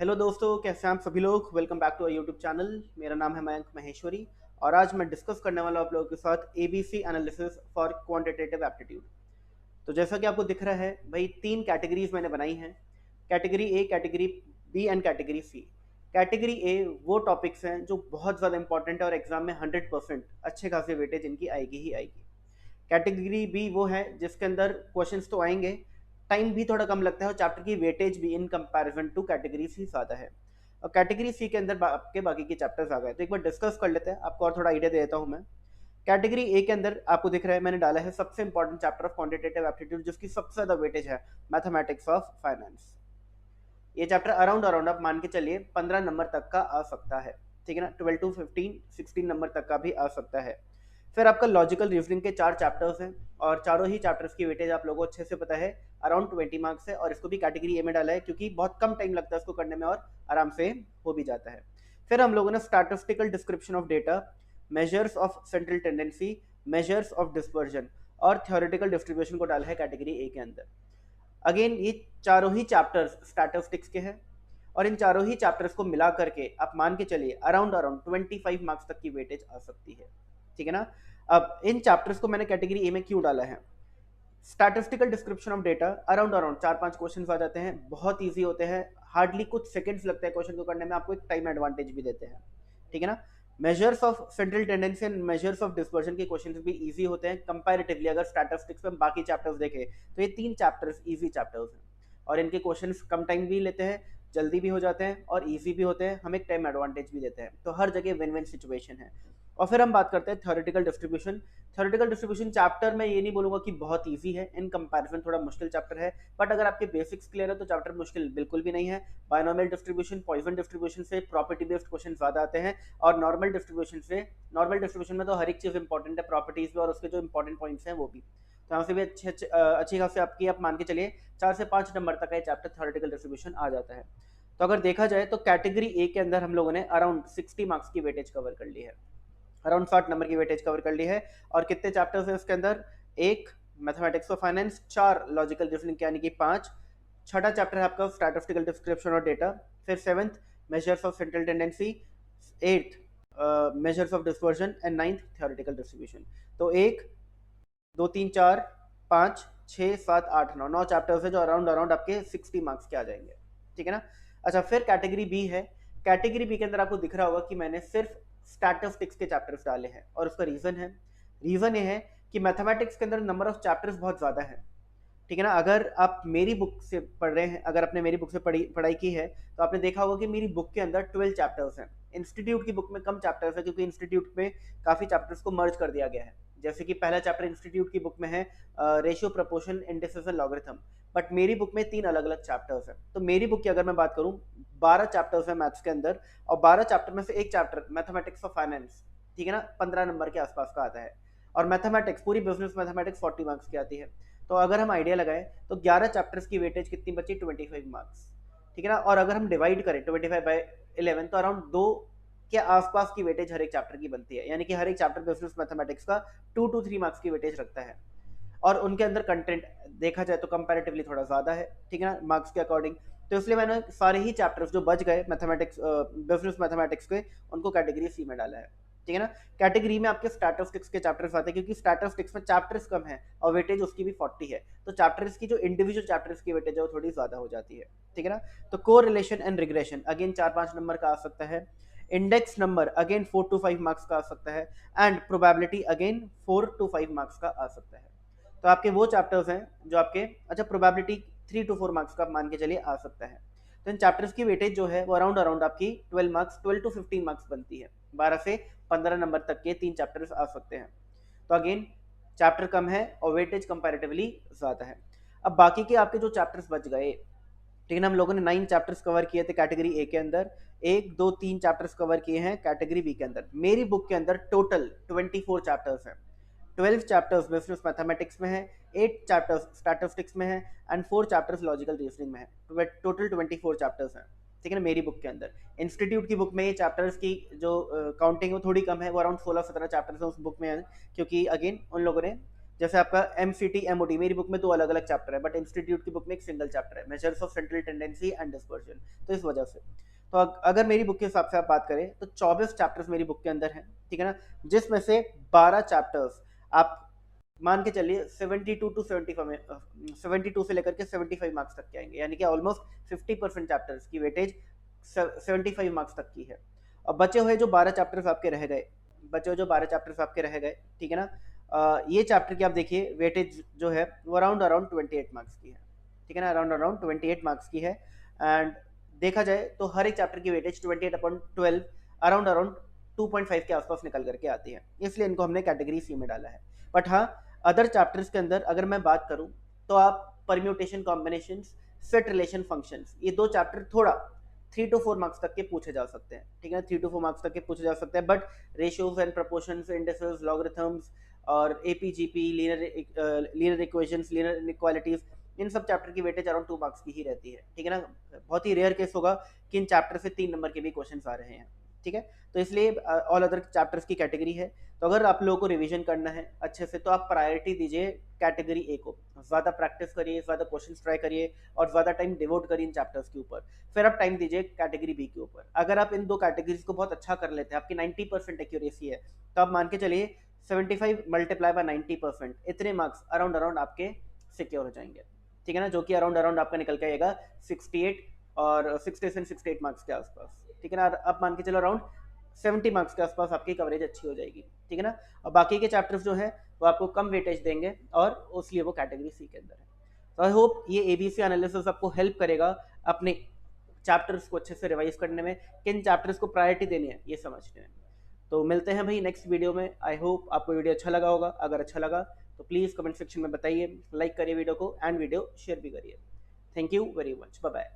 Hello दोस्तों, कैसे हैं आप सभी लोग। Welcome back to our YouTube channel. मेरा नाम है मयंक महेश्वरी और आज मैं डिस्कस करने वाला हूं आप लोगों के साथ ABC analysis for quantitative aptitude. तो जैसा कि आपको दिख रहा है भाई, तीन कैटेगरीज मैंने बनाई हैं। Category A, category B and category C. Category A वो टॉपिक्स हैं जो बहुत ज़्यादा इंपॉर्टेंट है और एग्जाम में 100% अच्छे खासे वेटेज इनकी आएगी ही आएगी। कैटेगरी बी वो है जिसके अंदर क्वेश्चंस तो आएंगे, टाइम भी थोड़ा कम लगता है और चैप्टर की वेटेज भी in comparison to category C ज़्यादा है। और कैटेगरी सी के अंदर आपके बाकी के चैप्टर्स आ गए, तो एक बार डिस्कस कर लेते हैं। आपको और थोड़ा आइडिया दे देता हूँ मैं। कैटेगरी ए के अंदर आपको दिख रहा है मैंने डाला है सबसे important chapter of quantitative aptitude, जिसकी सबसे ज़्यादा वेटेज है, मैथमेटिक्स ऑफ फाइनेंस। ये चैप्टर अराउंड अराउंड आप मान के चलिए 15 नंबर तक का आ सकता है, ठीक है ना। 12 to 15 16 नंबर तक का भी आ सकता है। फिर आपका लॉजिकल रीजनिंग के 4 चैप्टर्स हैं और चारों ही चैप्टर्स की वेटेज आप लोगों को अच्छे से पता है, अराउंड 20 मार्क्स है। और इसको भी कैटेगरी ए में डाला है क्योंकि बहुत कम टाइम लगता है इसको करने में और आराम से हो भी जाता है। फिर हम लोगों ने statistical description of data, measures of central tendency, measures of dispersion और थ्योरेटिकल डिस्ट्रीब्यूशन को डाला है कैटेगरी ए के अंदर। अगेन ये चारों ही चैप्टर्स स्टैटिस्टिक्स के हैं और इन चारों ही चैप्टर्स को मिला करके आप मान के चलिए अराउंड अराउंड 25 मार्क्स तक की वेटेज आ सकती है, ठीक है ना। अब इन चैप्टर्स को मैंने कैटेगरी ए में क्यों डाला है? Statistical description of data around around 4-5 question आ जाते हैं, बहुत ईजी होते हैं, हार्डली कुछ सेकंड्स लगते हैं क्वेश्चन को करने में, आपको एक टाइम एडवांटेज भी देते हैं, ठीक है ना। Measures of central tendency and measures of dispersion के क्वेश्चन भी इजी होते हैं कंपैरेटिवली। अगर स्टैटिस्टिक्स में बाकी चैप्टर्स देखें तो ये तीन चैप्टर्स इजी चैप्टर्स हैं और इनके क्वेश्चंस कम टाइम भी लेते हैं, जल्दी भी हो जाते हैं और इजी भी होते हैं, हमें एक टाइम एडवांटेज भी देते हैं, तो हर जगह विन विन सिचुएशन है। और फिर हम बात करते हैं theoretical distribution. Theoretical distribution chapter में ये नहीं बोलूंगा कि बहुत इजी है, इन कंपैरिजन थोड़ा मुश्किल चैप्टर है, बट अगर आपके बेसिक्स क्लियर है तो चैप्टर मुश्किल बिल्कुल भी नहीं है। बायनोमियल डिस्ट्रीब्यूशन, पॉइसन डिस्ट्रीब्यूशन से प्रॉपर्टी बेस्ड क्वेश्चन ज्यादा आते हैं और नॉर्मल डिस्ट्रीब्यूशन से, नॉर्मल डिस्ट्रीब्यूशन में तो हर एक चीज इंपॉर्टेंट है, प्रॉपर्टीज भी और उसके जो इंपॉर्टेंट पॉइंट्स हैं वो भी, तो यहाँ से भी अच्छी खासी आपकी आप मान के चलिए 4 से 5 नंबर तक का ये चैप्टर थ्योरेटिकल डिस्ट्रीब्यूशन आ जाता है। तो अगर देखा जाए तो कैटेगरी ए के अंदर हम लोगों ने अराउंड 60 मार्क्स की वेटेज कवर कर ली है, अराउंड 60 नंबर की वेटेज कवर कर ली है। और कितने चैप्टर्स हैं उसके अंदर? एक mathematics of finance, 4 logical reasoning यानी कि 5, छठा चैप्टर है आपका स्टैटिस्टिकल डिस्क्रिप्शन और डेटा, फिर 7th measures of central tendency, 8th measures of dispersion and 9th theoretical distribution. तो 1 2 3 4 5 6 7 8 9 9 चैप्टर्स है जो अराउंड अराउंड आपके 60 मार्क्स के आ जाएंगे, ठीक है ना। अच्छा, फिर कैटेगरी बी है। कैटेगरी बी के अंदर आपको दिख रहा होगा कि मैंने सिर्फ स्टैटिस्टिक्स के चैप्टर्स डाले हैं और उसका रीजन ये है कि मैथमेटिक्स के अंदर नंबर ऑफ चैप्टर्स बहुत ज्यादा है, ठीक है ना। अगर आप मेरी बुक से पढ़ रहे हैं, अगर आपने मेरी बुक से पढ़ाई की है तो आपने देखा होगा कि मेरी बुक के अंदर 12 चैप्टर्स हैं। इंस्टीट्यूट की बुक में कम चैप्टर्स है क्योंकि इंस्टीट्यूट में काफी चैप्टर्स को मर्ज कर दिया गया है। जैसे कि पहला चैप्टर इंस्टीट्यूट की बुक में है ratio, proportion, indices and logarithm, but मेरी बुक में 3 अलग अलग चैप्टर्स हैं। तो मेरी बुक की अगर मैं बात करूं, 12 चैप्टर्स है मैथ्स के अंदर और 12 चैप्टर में से एक चैप्टर मैथमेटिक्स ऑफ फाइनेंस, ठीक है ना, 15 नंबर के आसपास का आता है। और मैथमेटिक्स, पूरी बिजनेस मैथमेटिक्स 40 मार्क्स की आती है। तो अगर हम आइडिया लगाएं तो 11 चैप्टर्स की वेटेज कितनी बची? 25 मार्क्स, ठीक है ना। और अगर हम डिवाइड करें 25/11 तो अराउंड 2 के आसपास की वेटेज हर एक चैप्टर की बनती है, यानी कि हर एक चैप्टर बिजनेस मैथमेटिक्स का 2 to 3 मार्क्स की वेटेज रखता है। और उनके अंदर कंटेंट देखा जाए तो कंपैरेटिवली थोड़ा ज्यादा है, ठीक है ना, मार्क्स के अकॉर्डिंग। तो इसलिए मैंने सारे ही चैप्टर्स जो बच गए मैथमेटिक्स, बिजनेस मैथमेटिक्स के, उनको कैटेगरी सी में डाला है, ठीक है ना। कैटेगरी में आपके स्टैटिस्टिक्स के चैप्टर्स आते हैं क्योंकि स्टैटिस्टिक्स में चैप्टर्स कम है और वेटेज उसकी भी 40 है, तो चैप्टर्स की जो इंडिविजुअल चैप्टर्स की वेटेज है वो थोड़ी ज्यादा हो जाती है, ठीक है ना। तो को relation and regression again 4-5 number का आ सकता है। Index number again 4 to 5 marks का आ सकता है and probability again 4 to 5 marks का आ सकता है। तो आपके वो चैप्टर्स हैं जो आपके, अच्छा, प्रोबेबिलिटी 3 to 4 मार्क्स का मान के चलिए आ सकता है। तो इन चैप्टर्स की वेटेज जो है वो अराउंड अराउंड आपकी 12 to 15 मार्क्स बनती है। 12 से 15 नंबर तक के 3 चैप्टर्स आ सकते हैं। तो अगेन चैप्टर कम है और वेटेज कंपैरेटिवली ज्यादा है। अब बाकी के आपके जो चैप्टर्स बच गए, ठीक है ना, हम लोगों ने 9 चैप्टर्स कवर किए थे कैटेगरी ए के अंदर, 1 2 3 चैप्टर्स कवर किए हैं कैटेगरी बी के अंदर। मेरी बुक के अंदर टोटल 24 चैप्टर्स हैं। 12 चैप्टर्स बिजनेस मैथमेटिक्स में है, 8 चैप्टर्स स्टैटिस्टिक्स में है एंड 4 चैप्टर्स लॉजिकल रीजनिंग में है। तो टोटल 24 चैप्टर्स हैं, ठीक है ना, मेरी बुक के अंदर। इंस्टीट्यूट की बुक में ये चैप्टर्स की जो काउंटिंग है वो थोड़ी कम है, वो अराउंड 16-17 चैप्टर्स है उस बुक में है, क्योंकि अगेन उन लोगों ने जैसे आपका MCT MOT, मेरी बुक में 2 अलग अलग चैप्टर है, बट इंस्टीट्यूट की बुक में एक सिंगल चैप्टर है, measures of central tendency and dispersion. तो इस वजह से तो अगर मेरी बुक के हिसाब से आप बात करें तो 24 चैप्टर्स मेरी बुक के अंदर हैं, ठीक है ना, जिसमें से 12 चैप्टर्स आप मान के चलिए 72 टू 75 में 72 से लेकर के 75 मार्क्स तक के आएंगे, यानी कि ऑलमोस्ट 50% चैप्टर्स की वेटेज 75 मार्क्स तक की है। और बचे हुए जो 12 चैप्टर्स आपके रह गए, ठीक है ना, ये चैप्टर की आप देखिए वेटेज जो है वो अराउंड 28 मार्क्स की है, ठीक है ना, अराउंड 28 मार्क्स की है। एंड देखा जाए तो हर एक चैप्टर की वेटेज 28/12 अराउंड 2.5 के आसपास निकल करके आती है, इसलिए इनको हमने कैटेगरी सी में डाला है। बट हाँ, अदर चैप्टर्स के अंदर अगर मैं बात करूं तो आप permutation, combinations, set relation, functions, ये 2 चैप्टर थोड़ा 3 to 4 मार्क्स तक के पूछे जा सकते हैं, ठीक है ना, 3 to 4 मार्क्स तक के पूछे जा सकते हैं। But ratios and proportions, indices, logarithms और AP GP, linear equations, linear inequalities, इन सब चैप्टर की वेटेज अराउंड 2 मार्क्स की ही रहती है, ठीक है ना। बहुत ही रेयर केस होगा कि इन चैप्टर से 3 नंबर के भी क्वेश्चन आ रहे हैं, ठीक है। तो इसलिए ऑल अदर चैप्टर्स की कैटेगरी है। तो अगर आप लोगों को रिवीजन करना है अच्छे से तो आप प्रायोरिटी दीजिए कैटेगरी ए को, ज़्यादा प्रैक्टिस करिए, ज़्यादा क्वेश्चंस ट्राई करिए और ज़्यादा टाइम डिवोट करिए इन चैप्टर्स के ऊपर। फिर आप टाइम दीजिए कैटेगरी बी के ऊपर। अगर आप इन 2 कैटेगरीज को बहुत अच्छा कर लेते हैं, आपकी 90% एक्यूरेसी है, तो आप मान के चलिए 75 मल्टीप्लाई बाय 90%, इतने मार्क्स अराउंड आपके सिक्योर हो जाएंगे, ठीक है ना, जो कि अराउंड आपका निकल के आएगा 68 और 68 मार्क्स के आसपास, ठीक है ना। अब मान के चलो अराउंड 70 मार्क्स के आसपास आपकी कवरेज अच्छी हो जाएगी, ठीक है ना। और बाकी के चैप्टर्स जो है वो आपको कम वेटेज देंगे और उसलिए वो कैटेगरी सी के अंदर है। तो आई होप ये एबीसी एनालिसिस आपको हेल्प करेगा अपने चैप्टर्स को अच्छे से रिवाइज करने में, किन चैप्टर्स को प्रायोरिटी देनी है ये समझने में। तो मिलते हैं भाई नेक्स्ट वीडियो में। आई होप आपको वीडियो अच्छा लगा होगा। अगर अच्छा लगा तो प्लीज़ कमेंट सेक्शन में बताइए, लाइक करिए वीडियो को एंड वीडियो शेयर भी करिए। Thank you very much, bye bye.